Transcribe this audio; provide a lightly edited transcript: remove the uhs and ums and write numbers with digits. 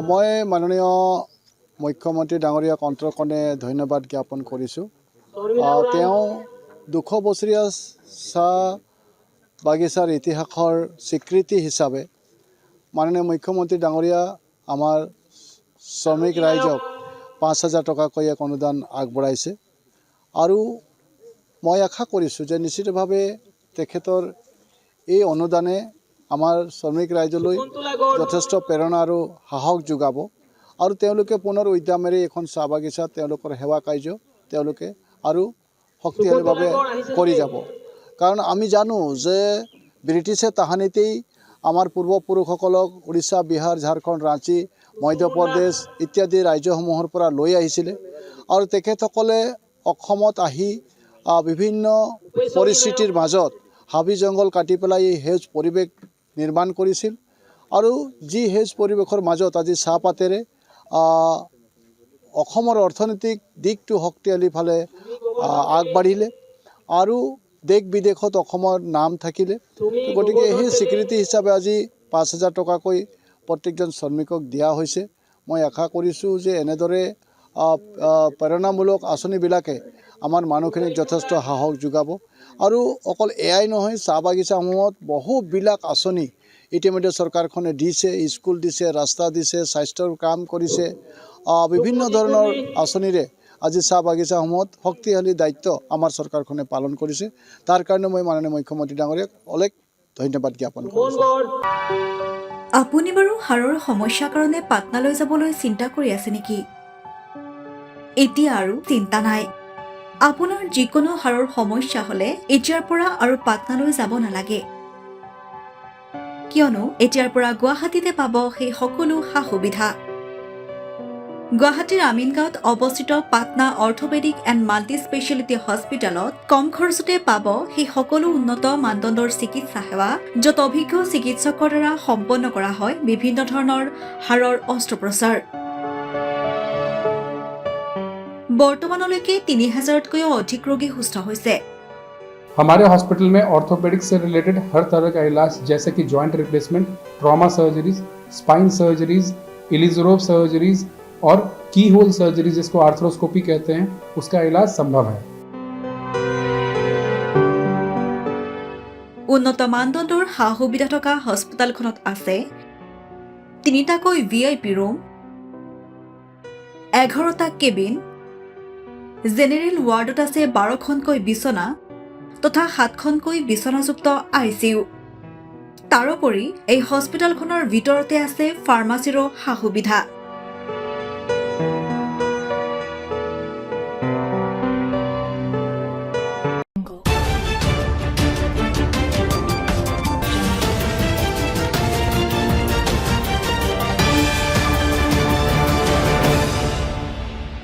মই মাননীয় মুখ্যমন্ত্ৰী ডাঙৰীয়াক অন্তৰকণে ধন্যবাদ জ্ঞাপন কৰিছোঁ। তেওঁ 200 বছৰীয়া চাহ বাগিচাৰ ইতিহাসৰ স্বীকৃতি হিচাপে মাননীয় মুখ্যমন্ত্ৰী ডাঙৰীয়া আমাৰ শ্ৰমিক ৰাইজক 5,000 টকাকৈ এক অনুদান আগবঢ়াইছে আৰু মই আশা কৰিছোঁ যে নিশ্চিতভাৱে তেখেতৰ এই অনুদানে আমাৰ শ্ৰমিক ৰাইজলৈ যথেষ্ট প্ৰেৰণা আৰু সাহস যোগাব আৰু তেওঁলোকে পুনৰ উদ্যমেৰে এখন চাহ বাগিচাত তেওঁলোকৰ সেৱা কাৰ্য তেওঁলোকে আৰু শক্তিশালীভাৱে কৰি যাব। কাৰণ আমি জানো যে ব্ৰিটিছে তাহানিতেই আমাৰ পূৰ্বপুৰুষসকলক উৰিষ্যা, বিহাৰ, ঝাৰখণ্ড, ৰাঁচী, মধ্যপ্ৰদেশ ইত্যাদি ৰাজ্যসমূহৰ পৰা লৈ আহিছিলে আৰু তেখেতসকলে অসমত আহি বিভিন্ন পৰিস্থিতিৰ মাজত হাবি জংঘল কাটি পেলাই এই সেউজ পৰিৱেশ নিৰ্মাণ কৰিছিল আৰু যি সেউজ পৰিৱেশৰ মাজত আজি চাহপাতেৰে অসমৰ অৰ্থনৈতিক দিশটো শক্তিশালী ফালে আগবাঢ়িলে আৰু দেশ বিদেশত অসমৰ নাম থাকিলে। গতিকে সেই স্বীকৃতি হিচাপে আজি 5,000 টকাকৈ প্ৰত্যেকজন শ্ৰমিকক দিয়া হৈছে। মই আশা কৰিছোঁ যে এনেদৰে প্ৰেৰণামূলক আঁচনিবিলাকে আমাৰ মানুহখিনিক যথেষ্ট সাহস যোগাব আৰু অকল এয়াই নহয়, চাহ বাগিচাসমূহত বহুবিলাক আঁচনি ইতিমধ্যে চৰকাৰখনে দিছে, স্কুল দিছে, ৰাস্তা দিছে, স্বাস্থ্যৰ কাম কৰিছে, বিভিন্ন ধৰণৰ আঁচনিৰে আজি চাহ বাগিচাসমূহত শক্তিশালী দায়িত্ব আমাৰ চৰকাৰখনে পালন কৰিছে। তাৰ কাৰণে মই মাননীয় মুখ্যমন্ত্ৰী ডাঙৰীয়াক অলেখ ধন্যবাদ জ্ঞাপন কৰিছোঁ। আপুনি বাৰু হাড়ৰ সমস্যাৰ কাৰণে পাটনালৈ যাবলৈ চিন্তা কৰি আছে নেকি? এতিয়া আৰু চিন্তা নাই। আপোনাৰ যিকোনো হাড়ৰ সমস্যা হ'লে এতিয়াৰ পৰা আৰু পাটনালৈ যাব নালাগে, কিয়নো এতিয়াৰ পৰা গুৱাহাটীতে পাব সেই সকলো সা সুবিধা। গুৱাহাটীৰ আমিনগাঁৱত অৱস্থিত Patna orthopaedic and multi speciality হস্পিটেলত কম খৰচতে পাব সেই সকলো উন্নত মানদণ্ডৰ চিকিৎসা সেৱা, য'ত অভিজ্ঞ চিকিৎসকৰ দ্বাৰা সম্পন্ন কৰা হয় বিভিন্ন ধৰণৰ হাড়ৰ অস্ত্ৰোপচাৰ। বৰ্তমানলৈকে 3,000তকৈও অধিক ৰোগী সুস্থ হৈছে। हमारे हॉस्पिटल में ऑर्थोपेडिक्स से रिलेटेड हर तरह का इलाज जैसे कि joint replacement, trauma surgeries, spine surgeries, Ilizarov surgeries और की होल सर्जरी जिसको आर्थ्रोस्कोपी कहते हैं, उसका इलाज संभव है। উন্নত মানদণ্ডৰ সা সুবিধা থকা হস্পিটেলখনত আছে 3টাকৈ VIP ৰুম, 11টা কেবিন, জেনেৰেল ৱাৰ্ডত আছে 12খনকৈ বিচনা তথা 7খনকৈ বিচনাযুক্ত ICU। তাৰোপৰি এই হস্পিটেলখনৰ ভিতৰতে আছে ফাৰ্মাচীৰো সা সুবিধা।